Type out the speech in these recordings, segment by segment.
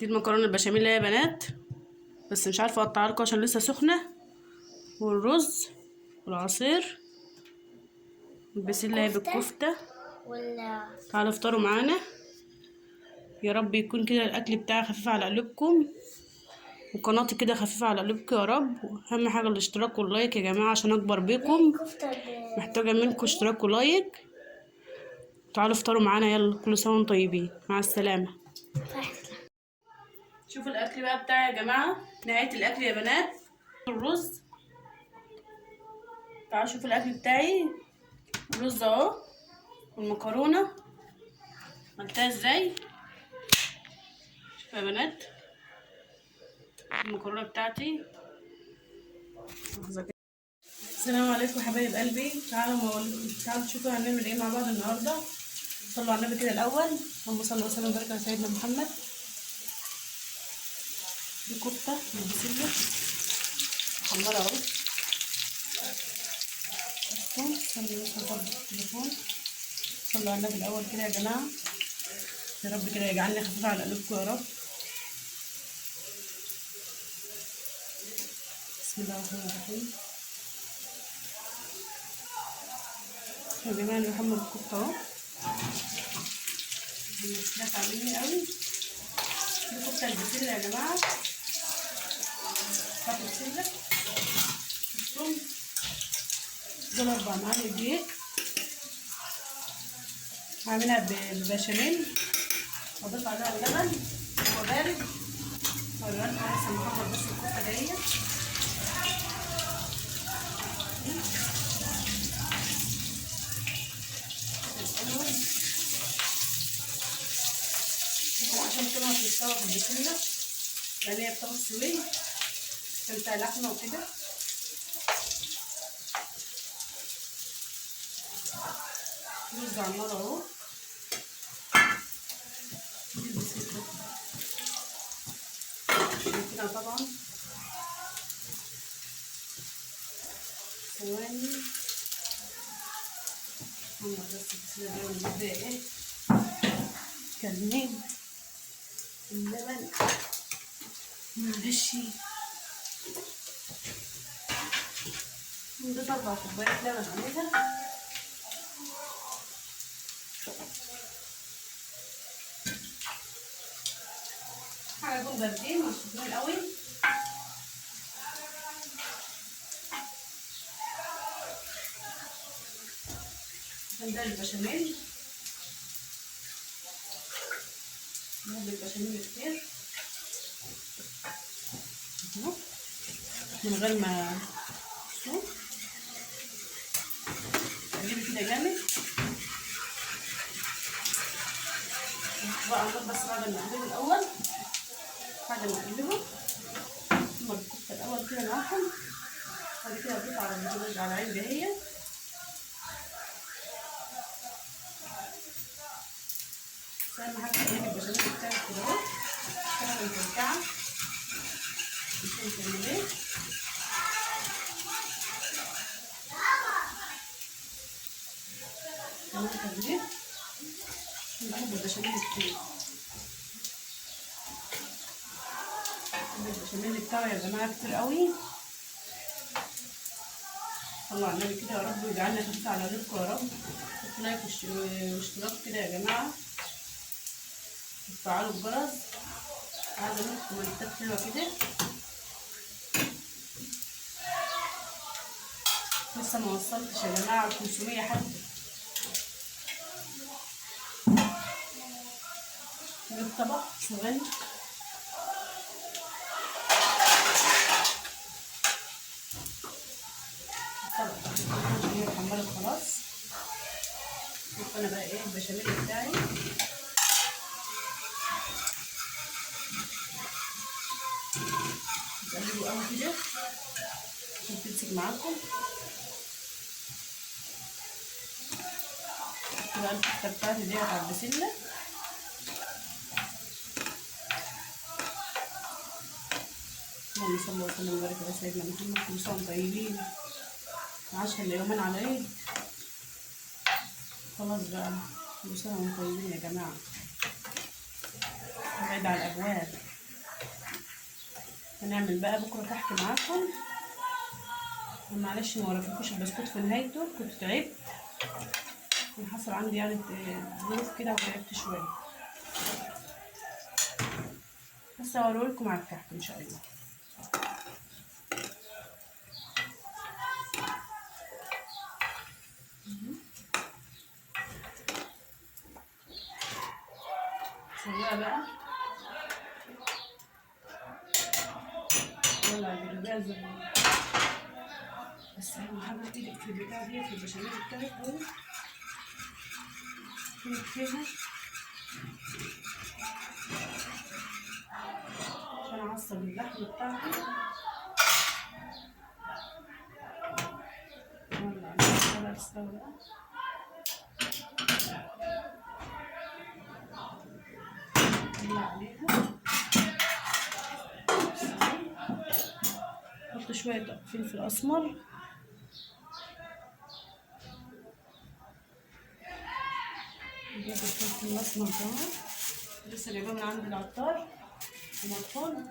دي المكرونه البشاميل يا بنات، بس مش عارفه اقطعها لكم عشان لسه سخنه. والرز والعصير والبسله بالكفته. تعالوا افطروا معانا. يا رب يكون كده الاكل بتاعي خفيف على قلوبكم، وقناتي كده خفيفه على قلوبكم يا رب. اهم حاجه الاشتراك واللايك يا جماعه عشان اكبر بيكم. محتاجه منكم اشتراك ولايك. تعالوا افطروا معانا، يلا كل سنه وانتم طيبين، مع السلامه. شوفوا الاكل بقى بتاعي يا جماعه، نهايه الاكل يا بنات. الرز، تعالوا شوفوا الاكل بتاعي. الرز اهو، والمكرونه عملتها ازاي. شوفوا يا بنات المكرونه بتاعتي. السلام عليكم حبايب قلبي. تعالوا نشوفوا هنعمل ايه مع بعض النهارده. صلوا على النبي كده الاول، اللهم صل وسلم وبارك على سيدنا محمد. دي كفته بالبسله محمره اهو. التليفون. صلوا على النبي الاول كده يا جماعه، يا رب كده يجعلني خفيفه على قلوبكم يا رب. بسم الله الرحمن الرحيم. يا جماعه انا بحمر الكفته اهو، الناس عاملين قوي. دي كفته البسله يا جماعه، كفته بسله الثوم. دول 4 معالق دقيق، هعملها بالبشاميل، اضيف عليها اللبن وبارد. والوان لسه محمر بس الكفته ديت. عشان كده هتستوي في البسله، لان هي بتاخد سويه عشان بتاع لحمه وكده. رز على النار اهو. كده طبعا ثواني نحمر بس البسله دي ونبدا ايه كمين اللبن ونغشي. نضيف 4 كوبايات لبن عليها. حاجه يكون باردين مش سخنين قوي. عشان ده البشاميل، بحب البشاميل كتير من غير ما شوف اجيبه كده جامد بقى. بس بعد ما اقلبه الاول، بعد ما اقلبه ثم الكفته الاول كده معاكم، بعد كده اضيف على البشاميل على عين دهيت. اهم حاجه تقلبي البشاميل بتاعك كده اهو، كده مكلكعه مش تعمليه. كمان تقليب، بحب البشاميل كتير. البشاميل بتاعه يا جماعه كتير قوي. صلوا على النبي كده يا رب ويجعلنا خفيف على قلوبكم يا رب. حطوا لايك واشتراك كده يا جماعه، وتفعلوا الجرس. عايزه منكم كومنتات حلوه كده. لسه ما وصلتش يا جماعه 500 حد. نجيب طبق ثواني. هي اتحمرت خلاص. شوف انا بقى ايه البشاميل بتاعي. تقلبوا قوي كده عشان تمسك معاكم. بقى الكفته بتاعتي ديت على البسله. اللهم صل وسلم وبارك على سيدنا محمد. كل سنه وانتم طيبين، 10 يومين على العيد خلاص بقى. كل سنه وانتم طيبين يا جماعه، العيد على الابواب. هنعمل بقى بكره كحك معاكم. معلش ما وريتلكوش البسكوت في نهايته، كنت تعبت، كان حصل عندي يعني ظروف كده وتعبت شويه، بس هوريلكم على الكحك ان شاء الله. سويها بقى، طلع البوتاجاز، بس اهم حاجه ايدك في البتاع دي، في البشاميل بتاعك اهو، ايدك فيها عشان اعصب اللحم بتاعها. يلا نخليها تستوي بقى. نطلع عليها، نحط شويه فلفل اسمر، نجيب الفلفل الاسمر ده لسه جايباه من عند العطار ومطحون،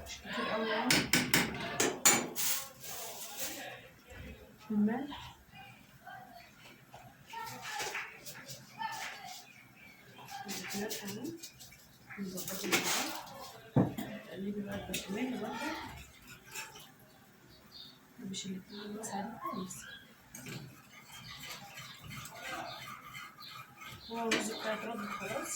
مش كتير قوي يعني. الملح، البهارات اهو، نظبطه مع بعض. تقلبي بقى البشاميل برضه، مش الاتنين الوسعة دي كويس. هو الرز بتاعي اترد خلاص.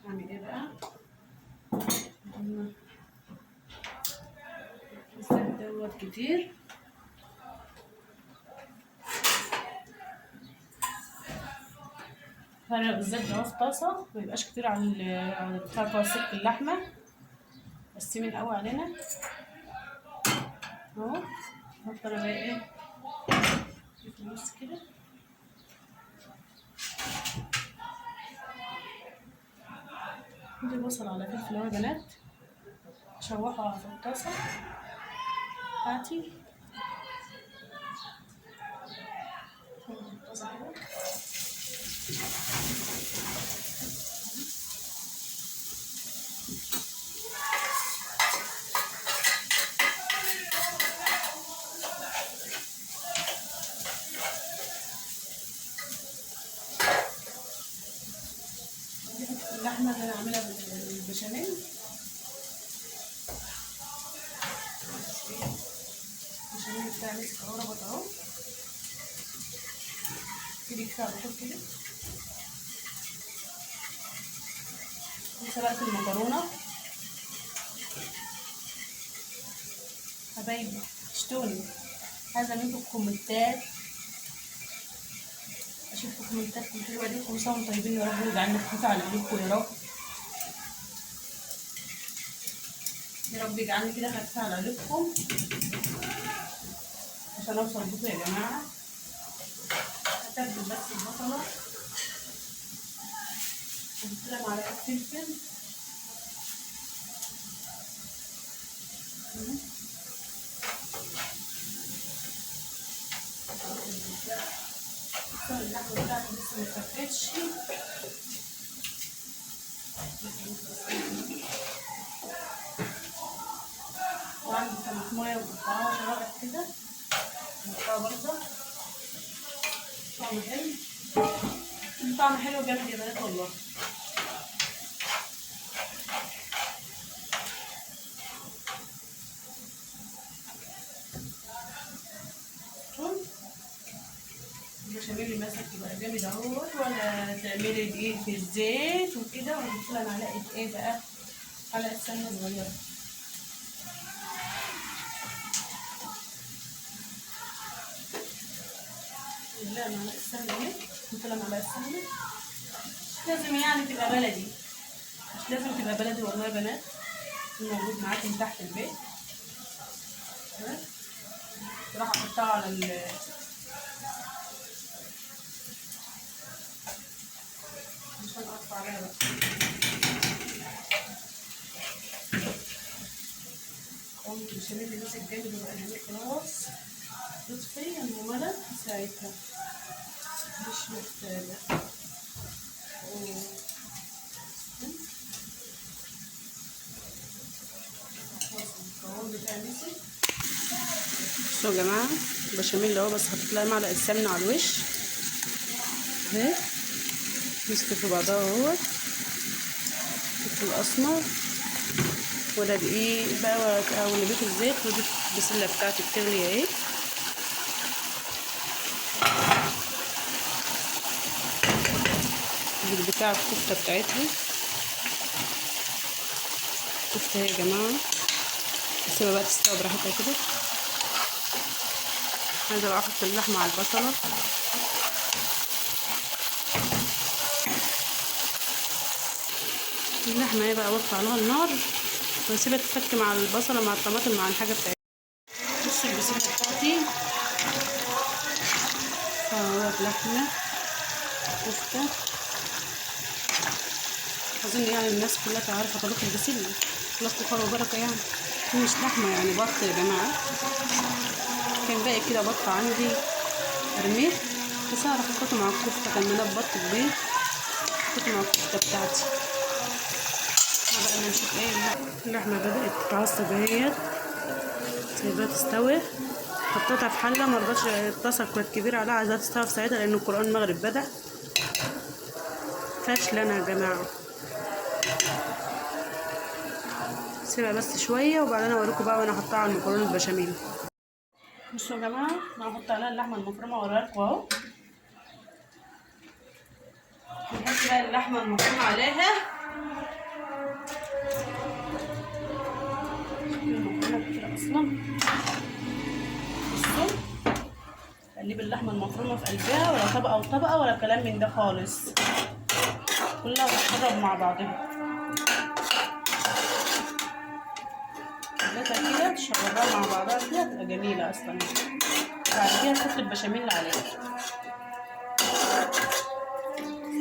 هعمل ايه بقى؟ الزيت دوت كتير، فرق الزيت ده في طاسة، ميبقاش كتير على بتاع طاسة اللحمة، بس من قوي علينا اهو. نحط انا بقى ايه في النص كده، ندي بصل على فلفل اهو يا بنات، شوحوا في الطاسة بتاعتي الطاسة كده. اللحمة اللي انا عاملها بالبشاميل، البشاميل بتاعي مسك اهو، ربط اهو كده، كفاية على طول كده. سلقت المكرونة حبايبي، اشتوني، عايزة منكم كومنتات، اشوف كومنتاتكم حلوة دي، كل سنة وانتم طيبين يا رب، ويجعلنا خفيف على قلوبكم يا رب، يا رب يجعلني كده خفيفة على قلوبكم عشان اوصل بكم يا جماعة. هتبل بس البصلة، هحط لها معلقة فلفل، اللحمة بتاعتي لسه مفتفتش، وعندي طماطماية مقطعاها شرايح كده، نحطها برضه، طعم حلو، طعم حلو جامد يا بنات والله. البشاميل ماسك يبقى جامد اهوت، ولا تعملي دقيق في الزيت وكده، ونحط لها معلقة ايه بقى، معلقة سمنة صغيرة، لا معلقة سمنة اهي، نحط لها معلقة سمنة، مش لازم يعني تبقى بلدي، مش لازم تبقى بلدي والله يا بنات، موجود معاكم تحت البيت. راح احطها على عشان اقطع عليها بقى. البشاميل اللي مسك جامد وبقى جميل خلاص، بصي يا ماما ساعتها مش محتاجة. بصوا يا جماعة البشاميل اهو، بس حطيت لها معلقة سمنة على الوش اهي، مسكت في بعضها اهوت، فلفل اسمر ولا دقيق بقى او نبيت الزيت، ودي البسلة بتاعتي بتغلي اهي. دي بتاع الكفتة بتاعتها، كفتة يا جماعة، اسيبها بقى تستوي براحتها كده. عايزة بقى احط اللحمة على البصلة، اللحمة اهي بقى اوطي عليها النار واسيبها تتفك مع البصلة مع الطماطم مع الحاجة بتاعتها. بصوا البسلة بتاعتي اهوت، لحمة كفتة، اظن يعني الناس كلها تعرف طبخ البسلة، خلاص خير وبركة يعني. مش لحمة يعني بط يا جماعة، كان باقي كده بط عندي ارميه، بس اعرف احطه مع الكفتة، كان مناب بط كبير احطه مع الكفتة بتاعتي. بقى نشوف ايه، اللحمة بدأت تتعصب اهيت، سايباها تستوي، حطيتها في حلة، مرضتش الطاسة كانت كبيرة عليها، عايزاها تستوي في ساعتها لأن القرآن المغرب بدأ. فاشلة أنا يا جماعة، سيبها بس شوية وبعدين أوريكم بقى وأنا أحطها على المكرونة البشاميل. بصوا يا جماعة أنا هحط عليها اللحمة المفرومة وأوريكم أهو. هنحط بقى اللحمة المفرومة عليها، المكرونة كتير أصلا. بصوا قلب اللحمة المفرومة في قلبها، ولا طبقة وطبقة ولا كلام من ده خالص، كلها تتقرب مع بعضها كده، تشربها مع بعضها كده تبقى جميلة أصلا. بعد كده نحط البشاميل عليها،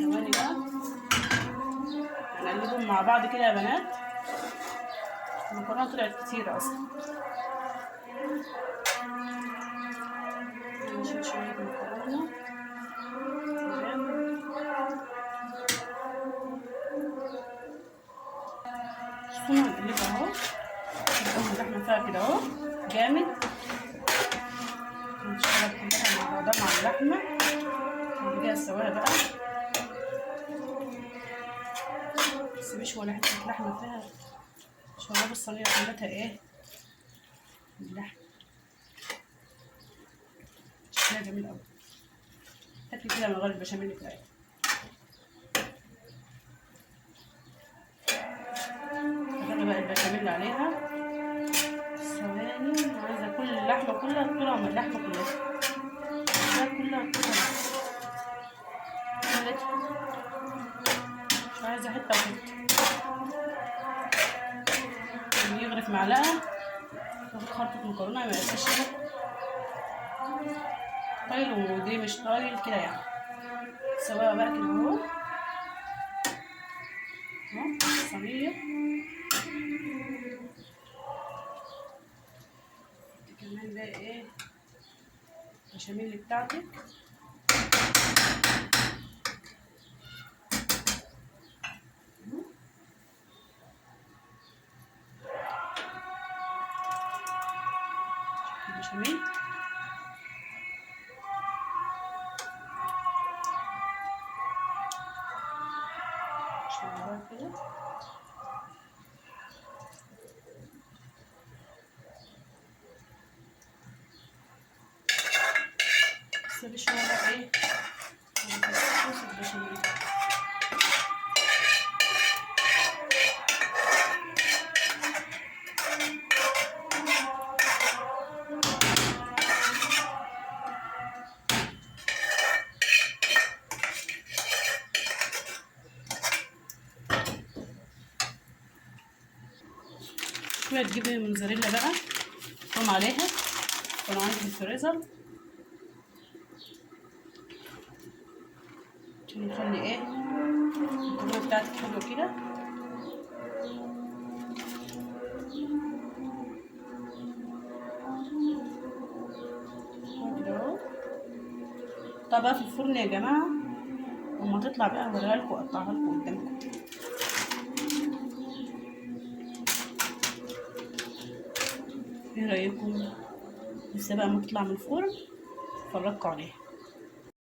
ثواني بقى هنقلبهم مع بعض كده يا بنات. المكرونة طلعت كتير أصلا، نشيل شوية مكرونة بصوا هنقلبها اهو، نقوم اللحمة فيها كده اهو جامد، نشرب كلها مع بعضها مع اللحمة، نجيبها سواها بقى، متسيبيش ولا حتة لحمة فيها، شرب الصينية كلها ايه اللحمة، شكلها جميل اوي، تاكلي كده من غير البشاميل بتاعتها. حطينا بقى البشاميل عليها، ثواني عايزة كل اللحمة كلها تطلع من اللحمة كلها، كلها مش عايزة حتة وحتة، اللي يغرف معلقة تاخد خلطة مكرونة ما يبقاش طايل ودي مش طايل كده يعني. سواها بقى كده اهو، الصينية كمان بقى ايه البشاميل بتاعتك، البشاميل شوية كده، سيبي شوية بقى ايه البشاميل. شوية تجيبي موزاريلا بقى تحطهم عليها، كانوا عندي في الفريزر عشان نخلي ايه المكرونة بتاعتك حلوة كده. حطها بقى في الفرن يا جماعه، وما تطلع بقى اوريها لكم واقطعها لكم قدامكم. ايه رايكم؟ لسه بقى ما تطلع من الفرن اتفرجوا عليها.